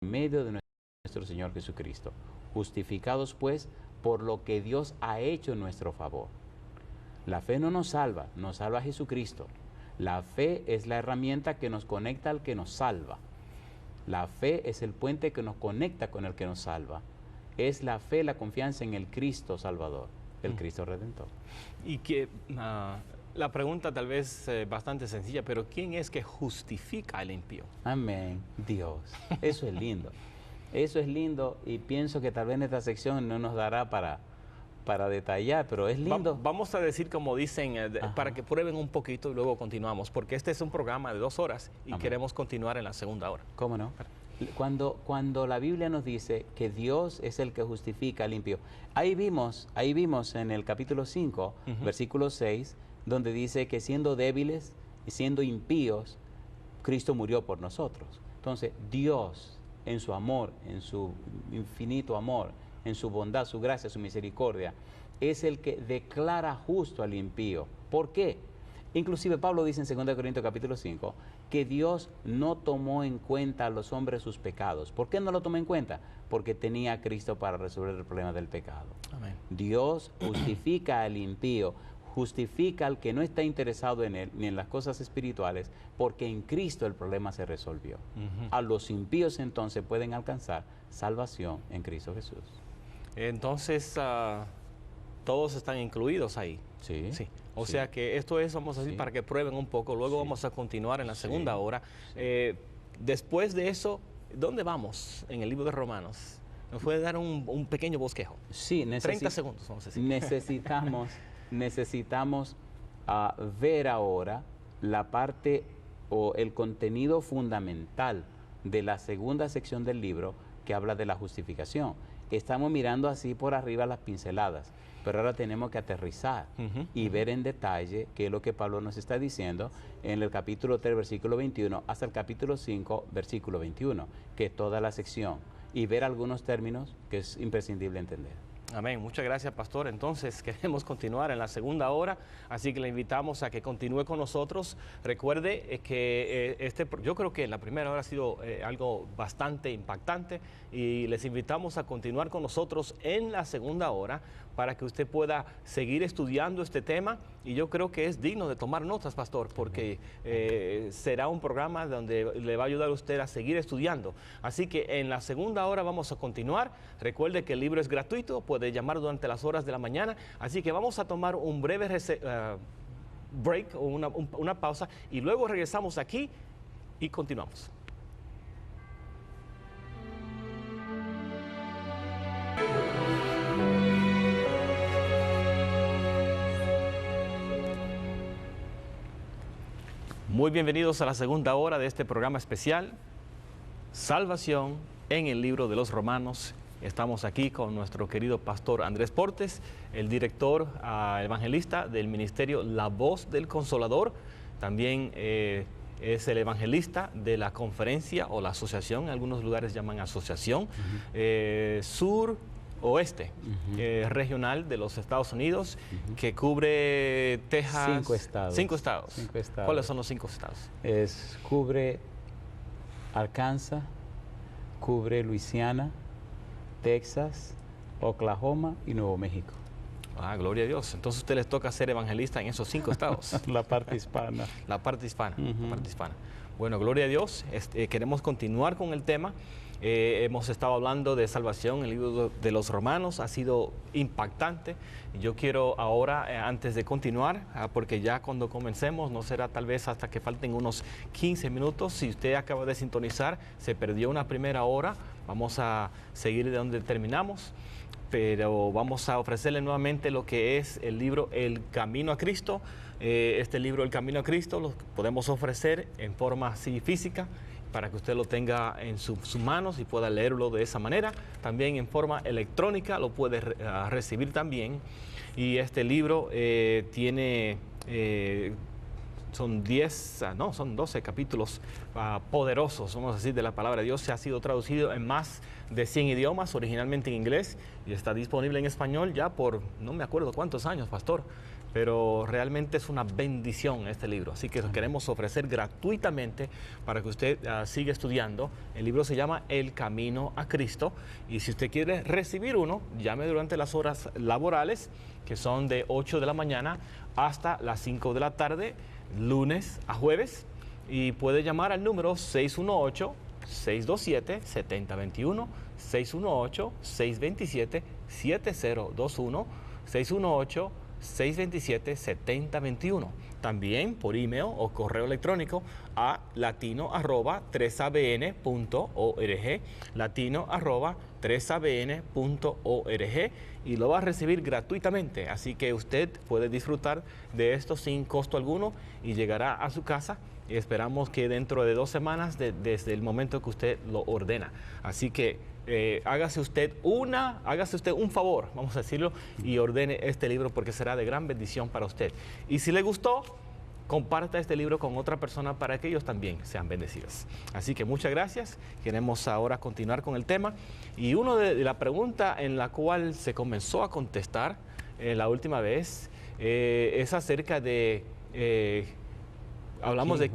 medio de nuestro Señor Jesucristo, justificados pues por lo que Dios ha hecho en nuestro favor. La fe no nos salva Jesucristo. La fe es la herramienta que nos conecta al que nos salva. La fe es el puente que nos conecta con el que nos salva. Es la fe, la confianza en el Cristo Salvador, el Cristo Redentor. Y que la pregunta tal vez bastante sencilla, pero ¿quién es que justifica al impío? Amén, Dios. Eso es lindo. Eso es lindo y pienso que tal vez en esta sección no nos dará para detallar, pero es lindo. Vamos a decir como dicen, para que prueben un poquito y luego continuamos, porque este es un programa de 2 horas y Amén. queremos continuar en la segunda hora. ¿Cómo no? Cuando la Biblia nos dice que Dios es el que justifica al impío, ahí vimos en el capítulo 5, versículo 6, donde dice que siendo débiles y siendo impíos, Cristo murió por nosotros. Entonces, Dios, en su amor, en su infinito amor, en su bondad, su gracia, su misericordia, es el que declara justo al impío. ¿Por qué? Inclusive Pablo dice en 2 Corintios capítulo 5 que Dios no tomó en cuenta a los hombres sus pecados. ¿Por qué no lo tomó en cuenta? Porque tenía a Cristo para resolver el problema del pecado. Amén. Dios justifica al impío, justifica al que no está interesado en él ni en las cosas espirituales, porque en Cristo el problema se resolvió. A los impíos entonces pueden alcanzar salvación en Cristo Jesús. Entonces, todos están incluidos ahí. Sí. Sí. O sea que esto es, vamos a decir, para que prueben un poco. Luego vamos a continuar en la segunda hora. Después de eso, ¿dónde vamos en el libro de Romanos? ¿Nos puede dar un pequeño bosquejo? Sí, 30 segundos, vamos a decir. Necesitamos ver ahora la parte o el contenido fundamental de la segunda sección del libro que habla de la justificación. Estamos mirando así por arriba las pinceladas, pero ahora tenemos que aterrizar y ver en detalle qué es lo que Pablo nos está diciendo en el capítulo 3, versículo 21, hasta el capítulo 5, versículo 21, que es toda la sección, y ver algunos términos que es imprescindible entender. Amén. Muchas gracias, pastor. Entonces, queremos continuar en la segunda hora, así que le invitamos a que continúe con nosotros. Recuerde que yo creo que la primera hora ha sido algo bastante impactante y les invitamos a continuar con nosotros en la segunda hora para que usted pueda seguir estudiando este tema, y yo creo que es digno de tomar notas, pastor, porque será un programa donde le va a ayudar a usted a seguir estudiando. Así que en la segunda hora vamos a continuar. Recuerde que el libro es gratuito, puede llamar durante las horas de la mañana, así que vamos a tomar un breve break o una pausa y luego regresamos aquí y continuamos. Muy bienvenidos a la segunda hora de este programa especial, Salvación en el libro de los Romanos. Estamos aquí con nuestro querido pastor Andrés Portes, el director evangelista del ministerio La Voz del Consolador. También es el evangelista de la conferencia o la asociación, en algunos lugares llaman asociación, Sur-Oeste, regional de los Estados Unidos, que cubre Texas. 5 estados. 5 estados. 5 estados. ¿Cuáles son los 5 estados? Cubre Arkansas, cubre Luisiana, Texas, Oklahoma y Nuevo México. Ah, gloria a Dios. Entonces a usted les toca ser evangelista en esos 5 estados. La parte hispana. La parte hispana, la parte hispana. Bueno, gloria a Dios. Queremos continuar con el tema. Hemos estado hablando de salvación, el libro de los Romanos ha sido impactante. Yo quiero ahora, antes de continuar, porque ya cuando comencemos, no será tal vez hasta que falten unos 15 minutos. Si usted acaba de sintonizar, se perdió una primera hora, vamos a seguir de donde terminamos, pero vamos a ofrecerle nuevamente lo que es el libro El Camino a Cristo. Este libro, El Camino a Cristo, lo podemos ofrecer en forma así física, para que usted lo tenga en sus manos y pueda leerlo de esa manera. También en forma electrónica lo puede recibir también. Y este libro tiene son 10, no, son 12 capítulos poderosos, vamos a decir, de la palabra de Dios. Se ha sido traducido en más de 100 idiomas, originalmente en inglés, y está disponible en español ya por, no me acuerdo cuántos años, pastor, pero realmente es una bendición este libro. Así que lo queremos ofrecer gratuitamente para que usted siga estudiando. El libro se llama El Camino a Cristo, y si usted quiere recibir uno, llame durante las horas laborales, que son de 8 de la mañana hasta las 5 de la tarde, lunes a jueves, y puede llamar al número 618-627-7021, 618-627-7021, 618-627-7021. También por email o correo electrónico a latino@3abn.org, latino@3abn.org, y lo va a recibir gratuitamente. Así que usted puede disfrutar de esto sin costo alguno y llegará a su casa. Y esperamos que dentro de 2 semanas desde el momento que usted lo ordena. Así que hágase usted un favor, vamos a decirlo, y ordene este libro, porque será de gran bendición para usted. Y si le gustó, comparta este libro con otra persona para que ellos también sean bendecidos. Así que muchas gracias. Queremos ahora continuar con el tema. Y una de la pregunta en la cual se comenzó a contestar la última vez es acerca de... hablamos de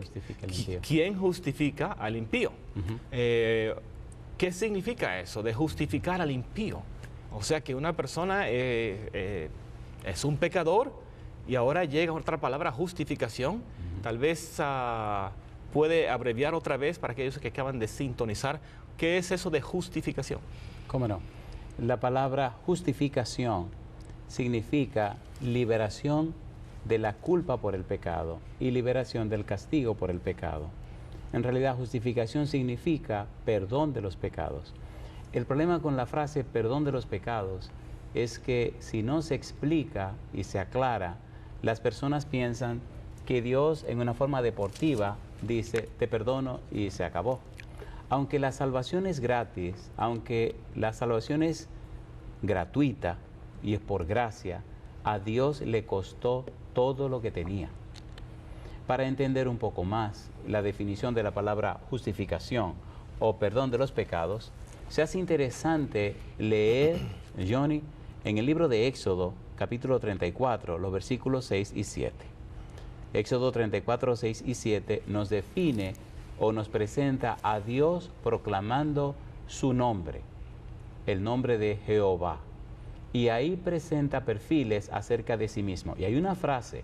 quién justifica al impío. ¿Qué significa eso de justificar al impío? O sea, que una persona es un pecador y ahora llega otra palabra, justificación. Tal vez puede abreviar otra vez para aquellos que acaban de sintonizar. ¿Qué es eso de justificación? ¿Cómo no? La palabra justificación significa liberación de la culpa por el pecado y liberación del castigo por el pecado. En realidad, justificación significa perdón de los pecados. El problema con la frase perdón de los pecados es que si no se explica y se aclara, las personas piensan que Dios en una forma deportiva dice te perdono y se acabó. Aunque la salvación es gratis, aunque la salvación es gratuita y es por gracia, a Dios le costó todo lo que tenía. Para entender un poco más la definición de la palabra justificación o perdón de los pecados, se hace interesante leer, Johnny, en el libro de Éxodo, capítulo 34, los versículos 6 y 7. Éxodo 34, 6 y 7 nos define o nos presenta a Dios proclamando su nombre, el nombre de Jehová. Y ahí presenta perfiles acerca de sí mismo. Y hay una frase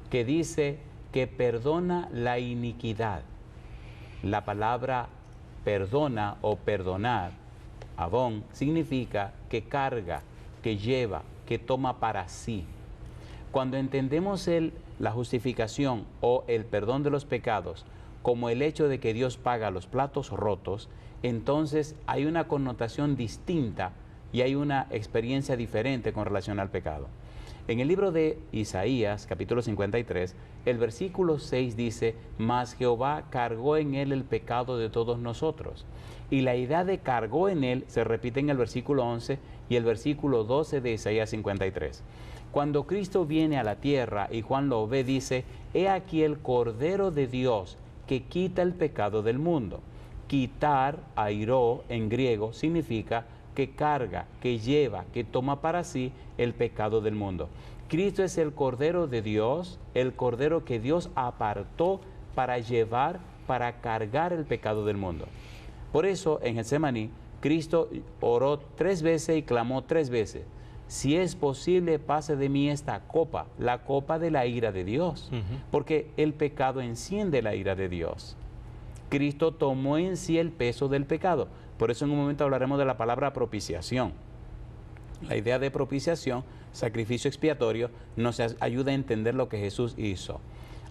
que dice que perdona la iniquidad. La palabra perdona o perdonar, abón, significa que carga, que lleva, que toma para sí. Cuando entendemos la justificación o el perdón de los pecados como el hecho de que Dios paga los platos rotos, entonces hay una connotación distinta y hay una experiencia diferente con relación al pecado. En el libro de Isaías, capítulo 53, el versículo 6 dice, mas Jehová cargó en él el pecado de todos nosotros. Y la idea de cargó en él se repite en el versículo 11 y el versículo 12 de Isaías 53. Cuando Cristo viene a la tierra y Juan lo ve, dice, he aquí el Cordero de Dios que quita el pecado del mundo. Quitar, airó, en griego, significa que carga, que lleva, que toma para sí el pecado del mundo. Cristo es el Cordero de Dios, el Cordero que Dios apartó para llevar, para cargar el pecado del mundo. Por eso, en Getsemaní, Cristo oró 3 veces y clamó 3 veces, si es posible, pase de mí esta copa, la copa de la ira de Dios, porque el pecado enciende la ira de Dios. Cristo tomó en sí el peso del pecado. Por eso en un momento hablaremos de la palabra propiciación. La idea de propiciación, sacrificio expiatorio, nos ayuda a entender lo que Jesús hizo.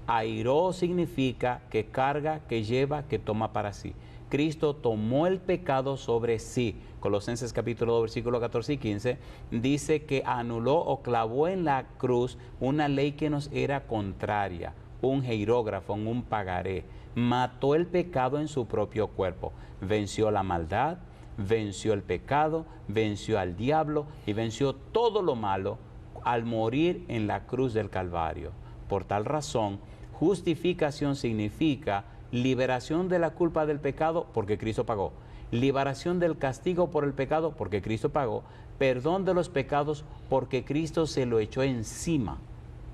Airó significa que carga, que lleva, que toma para sí. Cristo tomó el pecado sobre sí. Colosenses capítulo 2, versículos 14 y 15, dice que anuló o clavó en la cruz una ley que nos era contraria, un hierógrafo, un pagaré. Mató el pecado en su propio cuerpo. Venció la maldad, venció el pecado, venció al diablo y venció todo lo malo al morir en la cruz del Calvario. Por tal razón, justificación significa liberación de la culpa del pecado porque Cristo pagó, liberación del castigo por el pecado porque Cristo pagó, perdón de los pecados porque Cristo se lo echó encima,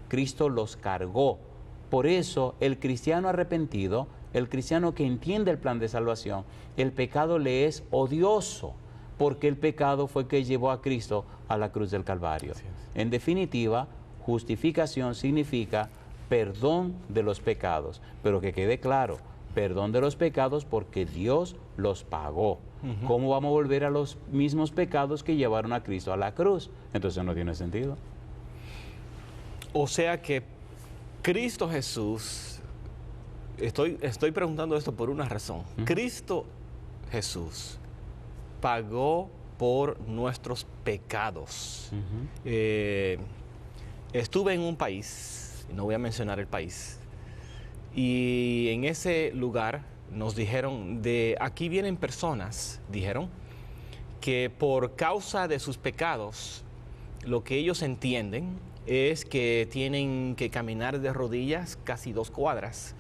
Cristo los cargó. Por eso el cristiano arrepentido, el cristiano que entiende el plan de salvación, el pecado le es odioso, porque el pecado fue que llevó a Cristo a la cruz del Calvario. En definitiva, justificación significa perdón de los pecados, pero que quede claro, perdón de los pecados porque Dios los pagó. ¿Cómo vamos a volver a los mismos pecados que llevaron a Cristo a la cruz? Entonces no tiene sentido. O sea que Cristo Jesús, estoy preguntando esto por una razón. Cristo Jesús pagó por nuestros pecados. Estuve en un país, no voy a mencionar el país, y en ese lugar nos dijeron, aquí vienen personas, dijeron, que por causa de sus pecados, lo que ellos entienden es que tienen que caminar de rodillas casi 2 cuadras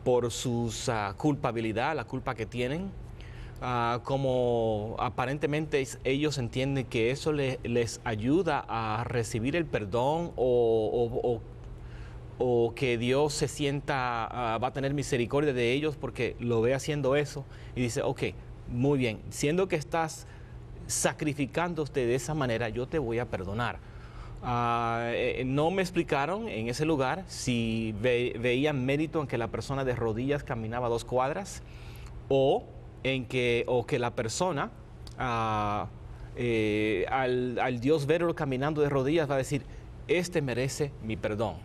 por su culpabilidad, la culpa que tienen. Como aparentemente ellos entienden que eso les ayuda a recibir el perdón o que Dios se sienta, va a tener misericordia de ellos porque lo ve haciendo eso y dice, ok, muy bien, siendo que estás sacrificándote de esa manera, yo te voy a perdonar. No me explicaron en ese lugar si veían mérito en que la persona de rodillas caminaba 2 cuadras o que la persona, al Dios verlo caminando de rodillas, va a decir, este merece mi perdón.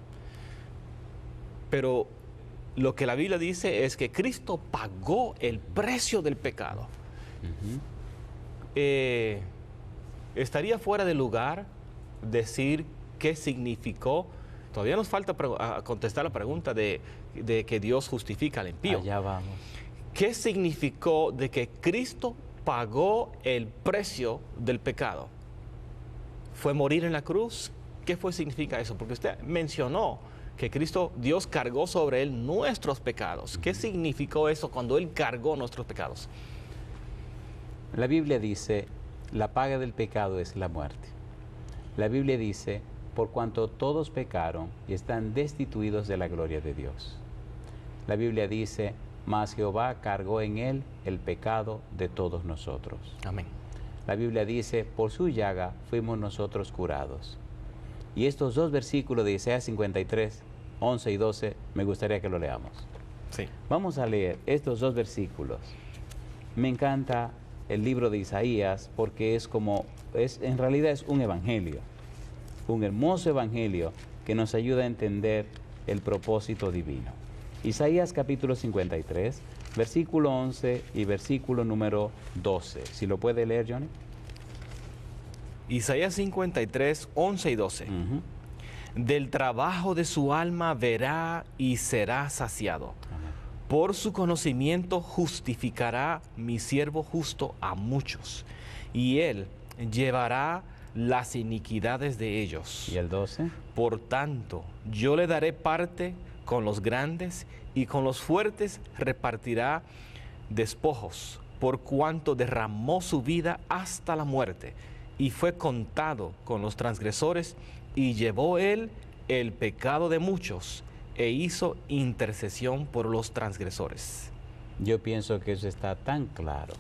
Pero lo que la Biblia dice es que Cristo pagó el precio del pecado. Estaría fuera de lugar decir qué significó. Todavía nos falta contestar la pregunta de que Dios justifica al impío. Allá vamos. ¿Qué significó de que Cristo pagó el precio del pecado? ¿Fue morir en la cruz? ¿Qué significa eso? Porque usted mencionó que Dios cargó sobre él nuestros pecados. ¿Qué significó eso cuando él cargó nuestros pecados? La Biblia dice, la paga del pecado es la muerte. La Biblia dice, por cuanto todos pecaron y están destituidos de la gloria de Dios. La Biblia dice, mas Jehová cargó en él el pecado de todos nosotros. Amén. La Biblia dice, por su llaga fuimos nosotros curados. Y estos 2 versículos de Isaías 53, 11 y 12, me gustaría que lo leamos. Sí. Vamos a leer estos 2 versículos. Me encanta el libro de Isaías porque en realidad es un evangelio, un hermoso evangelio que nos ayuda a entender el propósito divino. Isaías capítulo 53, versículo 11 y versículo número 12. Si lo puede leer, Johnny. Isaías 53, 11 y 12. Del trabajo de su alma verá y será saciado. Por su conocimiento justificará mi siervo justo a muchos, y él llevará las iniquidades de ellos. ¿Y el 12? Por tanto, yo le daré parte con los grandes, y con los fuertes repartirá despojos, por cuanto derramó su vida hasta la muerte, y fue contado con los transgresores, y llevó él el pecado de muchos, e hizo intercesión por los transgresores. Yo pienso que eso está tan claro.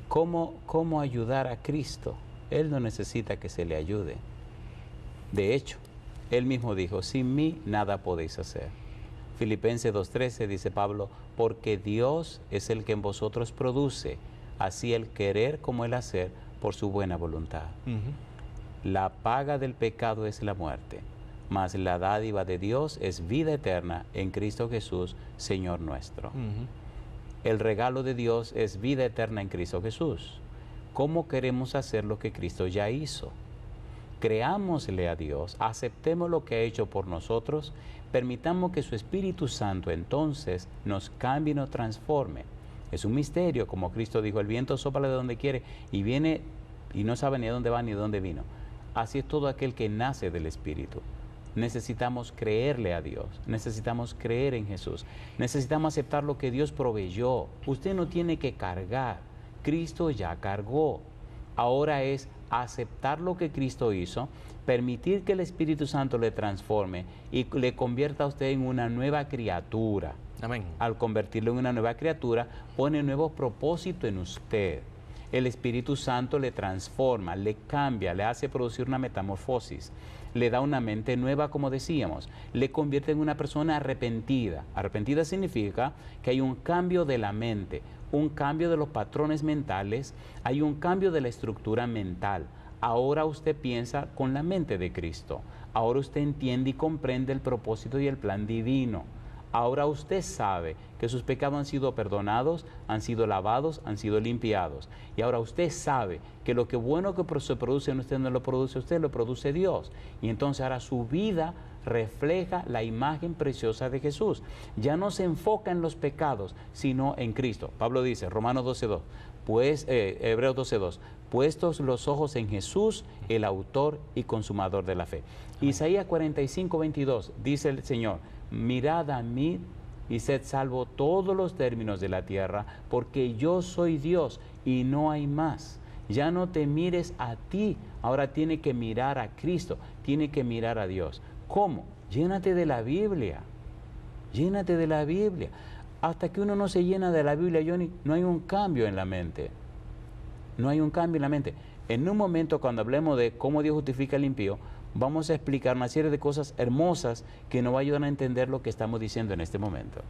¿Cómo ayudar a Cristo? Él no necesita que se le ayude. De hecho, él mismo dijo, sin mí nada podéis hacer. Filipenses 2:13 dice Pablo, porque Dios es el que en vosotros produce, así el querer como el hacer, por su buena voluntad. La paga del pecado es la muerte, mas la dádiva de Dios es vida eterna en Cristo Jesús, Señor nuestro. El regalo de Dios es vida eterna en Cristo Jesús. ¿Cómo queremos hacer lo que Cristo ya hizo? Creámosle a Dios, aceptemos lo que ha hecho por nosotros, permitamos que su Espíritu Santo entonces nos cambie y nos transforme. Es un misterio, como Cristo dijo, el viento sopla de donde quiere y viene y no sabe ni a dónde va ni de dónde vino. Así es todo aquel que nace del Espíritu. necesitamos creerle a Dios, necesitamos creer en Jesús, necesitamos aceptar lo que Dios proveyó. Usted no tiene que cargar, Cristo ya cargó. Ahora es aceptar lo que Cristo hizo, permitir que el Espíritu Santo le transforme y le convierta a usted en una nueva criatura. Amén. Al convertirlo en una nueva criatura, pone nuevo propósito en usted. El Espíritu Santo le transforma, le cambia, le hace producir una metamorfosis, le da una mente nueva, como decíamos, le convierte en una persona arrepentida. Arrepentida significa que hay un cambio de la mente, un cambio de los patrones mentales, hay un cambio de la estructura mental. Ahora usted piensa con la mente de Cristo. Ahora usted entiende y comprende el propósito y el plan divino. Ahora usted sabe que sus pecados han sido perdonados, han sido lavados, han sido limpiados. Y ahora usted sabe que lo que bueno que se produce en usted no lo produce usted, lo produce Dios. Y entonces ahora su vida refleja la imagen preciosa de Jesús. Ya no se enfoca en los pecados, sino en Cristo. Pablo dice, Romanos 12:2, Hebreos 12:2, puestos los ojos en Jesús, el autor y consumador de la fe. Isaías 45:22, dice el Señor, mirad a mí y sed salvo todos los términos de la tierra, porque yo soy Dios y no hay más. Ya no te mires a ti, ahora tiene que mirar a Cristo, tiene que mirar a Dios. ¿Cómo? Llénate de la Biblia, llénate de la Biblia. Hasta que uno no se llena de la Biblia, Johnny, no hay un cambio en la mente. No hay un cambio en la mente. En un momento, cuando hablemos de cómo Dios justifica al impío, vamos a explicar una serie de cosas hermosas que nos va a ayudar a entender lo que estamos diciendo en este momento.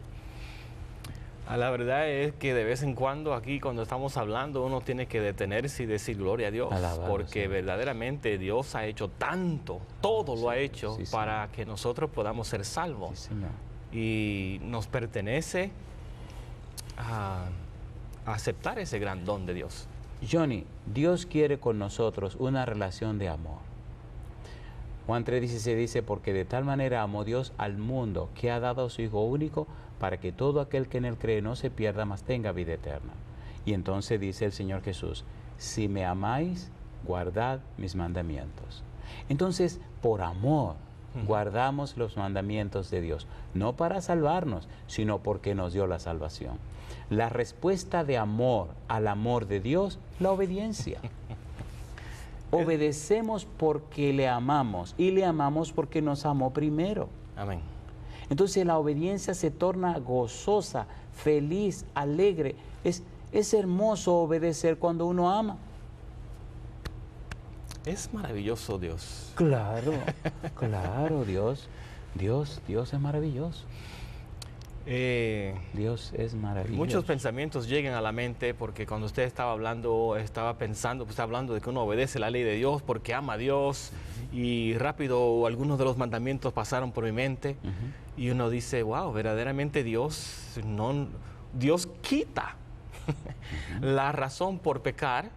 La verdad es que de vez en cuando aquí cuando estamos hablando uno tiene que detenerse y decir gloria a Dios, porque verdaderamente Dios ha hecho tanto, todo lo ha hecho para que nosotros podamos ser salvos. Sí, Señor. Y nos pertenece a aceptar ese gran don de Dios. Johnny, Dios quiere con nosotros una relación de amor. Juan 3:16 dice, porque de tal manera amó Dios al mundo que ha dado a su Hijo único para que todo aquel que en él cree no se pierda, mas tenga vida eterna. Y entonces dice el Señor Jesús, si me amáis, guardad mis mandamientos. Entonces, por amor, guardamos los mandamientos de Dios, no para salvarnos, sino porque nos dio la salvación. La respuesta de amor al amor de Dios, la obediencia. Obedecemos porque le amamos y le amamos porque nos amó primero. Amén. Entonces la obediencia se torna gozosa, feliz, alegre. Es hermoso obedecer cuando uno ama. Es maravilloso Dios. Claro, claro, Dios es maravilloso. Dios es maravilloso. Muchos pensamientos llegan a la mente porque cuando usted estaba hablando, estaba hablando de que uno obedece la ley de Dios porque ama a Dios y rápido algunos de los mandamientos pasaron por mi mente y uno dice, wow, verdaderamente Dios quita la razón por pecar,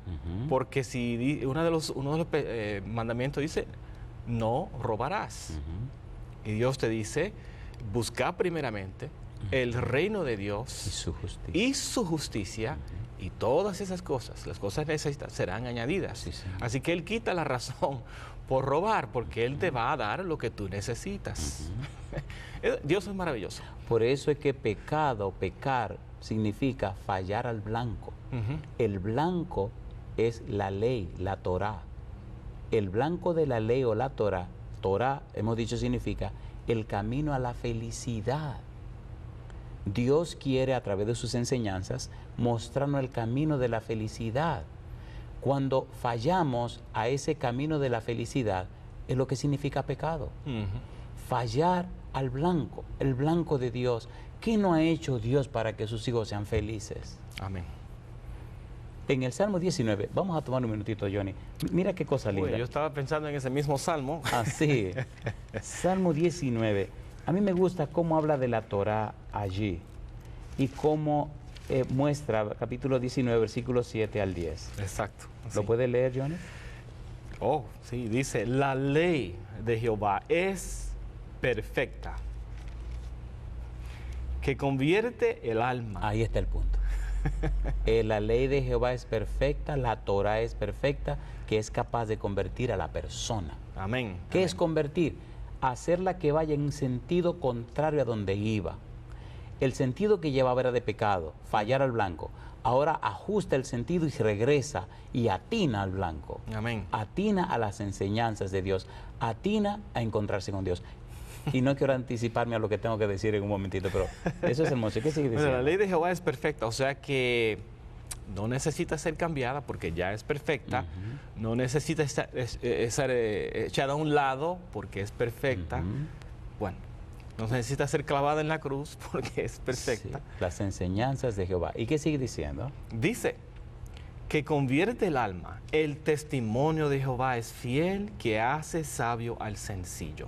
porque si uno de los mandamientos dice, no robarás. Y Dios te dice, busca primeramente el reino de Dios y su justicia y todas esas cosas, las cosas necesitadas serán añadidas. Sí, así que Él quita la razón por robar, porque Él te va a dar lo que tú necesitas. Dios es maravilloso. Por eso es que pecar, significa fallar al blanco. El blanco es la ley, la Torá. El blanco de la ley o la Torá, hemos dicho, significa el camino a la felicidad. Dios quiere a través de sus enseñanzas mostrarnos el camino de la felicidad. Cuando fallamos a ese camino de la felicidad es lo que significa pecado. Fallar al blanco, el blanco de Dios. ¿Qué no ha hecho Dios para que sus hijos sean felices? Amén. En el Salmo 19, vamos a tomar un minutito, Johnny. Mira qué cosa linda. Yo estaba pensando en ese mismo Salmo. Sí. Salmo 19. A mí me gusta cómo habla de la Torá allí y cómo muestra capítulo 19, versículos 7 al 10. Exacto. ¿Lo puede leer, Johnny? Oh, sí, dice, la ley de Jehová es perfecta, que convierte el alma. Ahí está el punto. La ley de Jehová es perfecta, la Torá es perfecta, que es capaz de convertir a la persona. Amén. ¿Qué es convertir? hacerla que vaya en sentido contrario a donde iba. El sentido que llevaba era de pecado, fallar al blanco. Ahora ajusta el sentido y regresa y atina al blanco. Amén. Atina a las enseñanzas de Dios, atina a encontrarse con Dios. Y no quiero anticiparme a lo que tengo que decir en un momentito, pero eso es hermoso. ¿Qué sigue diciendo? Bueno, la ley de Jehová es perfecta, o sea que no necesita ser cambiada porque ya es perfecta. No necesita ser echada a un lado porque es perfecta. Bueno, no necesita ser clavada en la cruz porque es perfecta. Sí, las enseñanzas de Jehová. ¿Y qué sigue diciendo? Dice que convierte el alma. El testimonio de Jehová es fiel, que hace sabio al sencillo.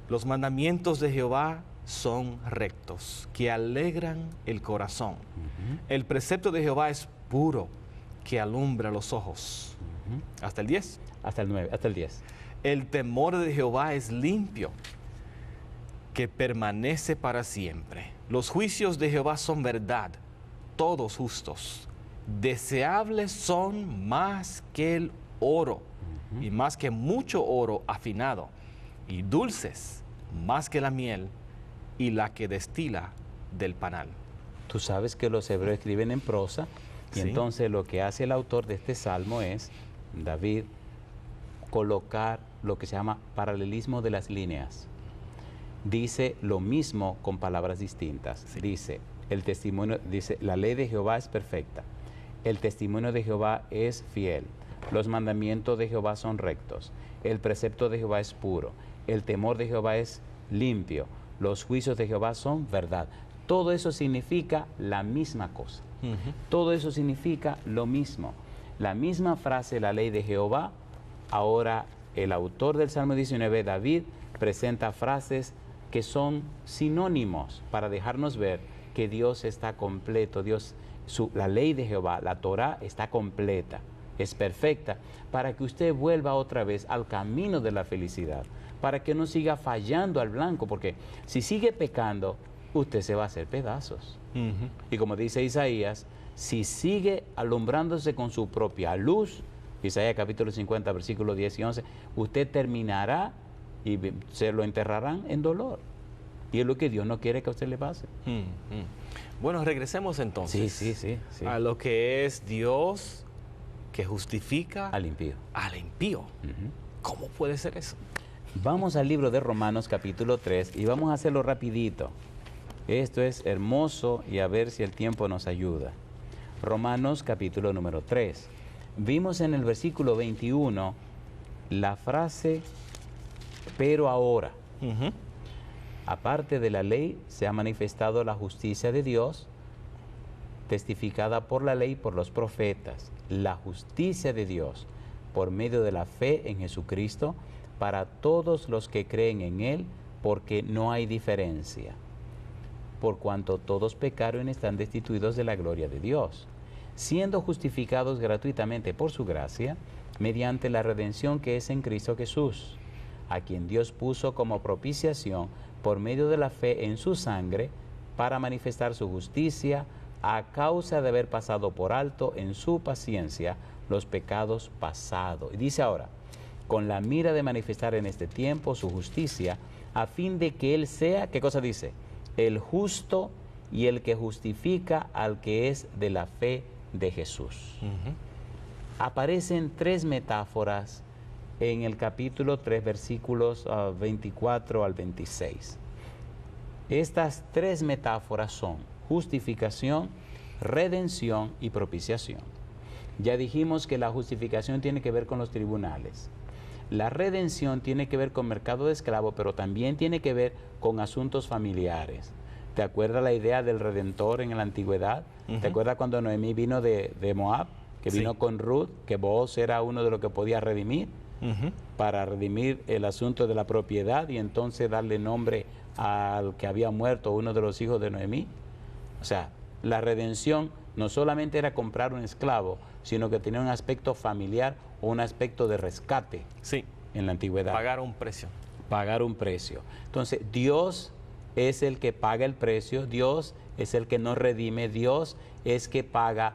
Los mandamientos de Jehová son rectos, que alegran el corazón. El precepto de Jehová es puro, que alumbra los ojos. Hasta el 10. Hasta el 9, hasta el 10. El temor de Jehová es limpio, que permanece para siempre. Los juicios de Jehová son verdad, todos justos. Deseables son más que el oro, y más que mucho oro afinado, y dulces más que la miel y la que destila del panal. Tú sabes que los hebreos escriben en prosa, y Sí. entonces lo que hace el autor de este salmo es, David, colocar lo que se llama paralelismo de las líneas. Dice lo mismo con palabras distintas. Sí. Dice, el testimonio, dice, la ley de Jehová es perfecta, el testimonio de Jehová es fiel, los mandamientos de Jehová son rectos, el precepto de Jehová es puro, el temor de Jehová es limpio, los juicios de Jehová son verdad. Todo eso significa la misma cosa. Todo eso significa lo mismo. La misma frase, la ley de Jehová. Ahora el autor del Salmo 19, David, presenta frases que son sinónimos para dejarnos ver que Dios está completo. La ley de Jehová, la Torá, está completa, es perfecta, para que usted vuelva otra vez al camino de la felicidad, para que no siga fallando al blanco, porque si sigue pecando, usted se va a hacer pedazos. Y como dice Isaías, si sigue alumbrándose con su propia luz, Isaías capítulo 50, versículos 10 y 11, usted terminará y se lo enterrarán en dolor. Y es lo que Dios no quiere que a usted le pase. Bueno, regresemos entonces Sí. a lo que es Dios que justifica Al impío. al impío. ¿Cómo puede ser eso? Vamos al libro de Romanos capítulo 3 y vamos a hacerlo rapidito. Esto es hermoso y a ver si el tiempo nos ayuda. Romanos capítulo número 3. Vimos en el versículo 21 la frase, pero ahora, aparte de la ley, se ha manifestado la justicia de Dios, testificada por la ley y por los profetas. La justicia de Dios por medio de la fe en Jesucristo para todos los que creen en Él, porque no hay diferencia. Por cuanto todos pecaron y están destituidos de la gloria de Dios, siendo justificados gratuitamente por su gracia, mediante la redención que es en Cristo Jesús, a quien Dios puso como propiciación por medio de la fe en su sangre, para manifestar su justicia, a causa de haber pasado por alto en su paciencia los pecados pasados. Y dice ahora, con la mira de manifestar en este tiempo su justicia, a fin de que Él sea, ¿qué cosa dice? El justo y el que justifica al que es de la fe de Jesús. Aparecen tres metáforas en el capítulo 3, versículos 24 al 26. Estas tres metáforas son justificación, redención y propiciación. Ya dijimos que la justificación tiene que ver con los tribunales. La redención tiene que ver con mercado de esclavos, pero también tiene que ver con asuntos familiares. ¿Te acuerdas la idea del Redentor en la antigüedad? ¿Te acuerdas cuando Noemí vino de Moab? Que vino con Ruth, que Booz era uno de los que podía redimir, para redimir el asunto de la propiedad y entonces darle nombre al que había muerto, uno de los hijos de Noemí. O sea, la redención no solamente era comprar un esclavo, sino que tenía un aspecto familiar o un aspecto de rescate en la antigüedad. Pagar un precio. Pagar un precio. Entonces, Dios es el que paga el precio, Dios es el que nos redime, Dios es que paga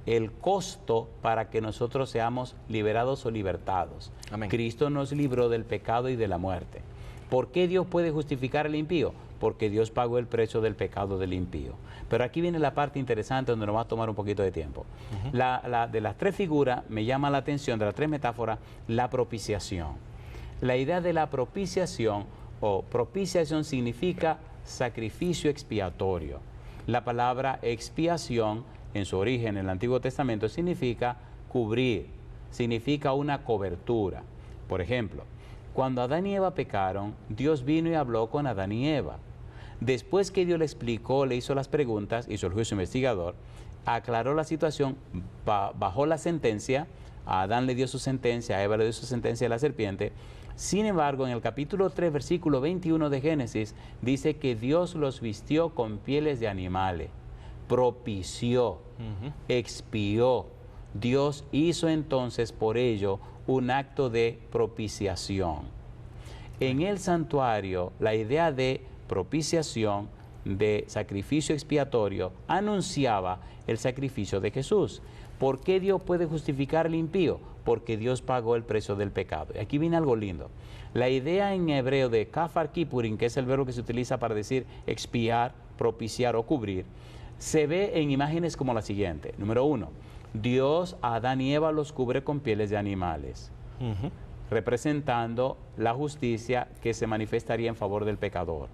el costo para que nosotros seamos liberados o libertados. Amén. Cristo nos libró del pecado y de la muerte. ¿Por qué Dios puede justificar al impío? Porque Dios pagó el precio del pecado del impío. Pero aquí viene la parte interesante donde nos va a tomar un poquito de tiempo. De las tres figuras me llama la atención, de las tres metáforas, la propiciación. La idea de la propiciación o propiciación significa sacrificio expiatorio. La palabra expiación en su origen en el Antiguo Testamento significa cubrir, significa una cobertura. Por ejemplo, cuando Adán y Eva pecaron, Dios vino y habló con Adán y Eva. Después que Dios le explicó, le hizo las preguntas, hizo el juicio investigador, aclaró la situación, bajó la sentencia, a Adán le dio su sentencia, a Eva le dio su sentencia a la serpiente. Sin embargo, en el capítulo 3, versículo 21 de Génesis, dice que Dios los vistió con pieles de animales, propició, expió. Dios hizo entonces por ello un acto de propiciación. En el santuario, la idea de propiciación, de sacrificio expiatorio, anunciaba el sacrificio de Jesús. ¿Por qué Dios puede justificar al impío? Porque Dios pagó el precio del pecado. Y aquí viene algo lindo. La idea en hebreo de kafar kipurim, que es el verbo que se utiliza para decir expiar, propiciar o cubrir, se ve en imágenes como la siguiente. Número 1, Dios a Adán y Eva los cubre con pieles de animales, representando la justicia que se manifestaría en favor del pecador.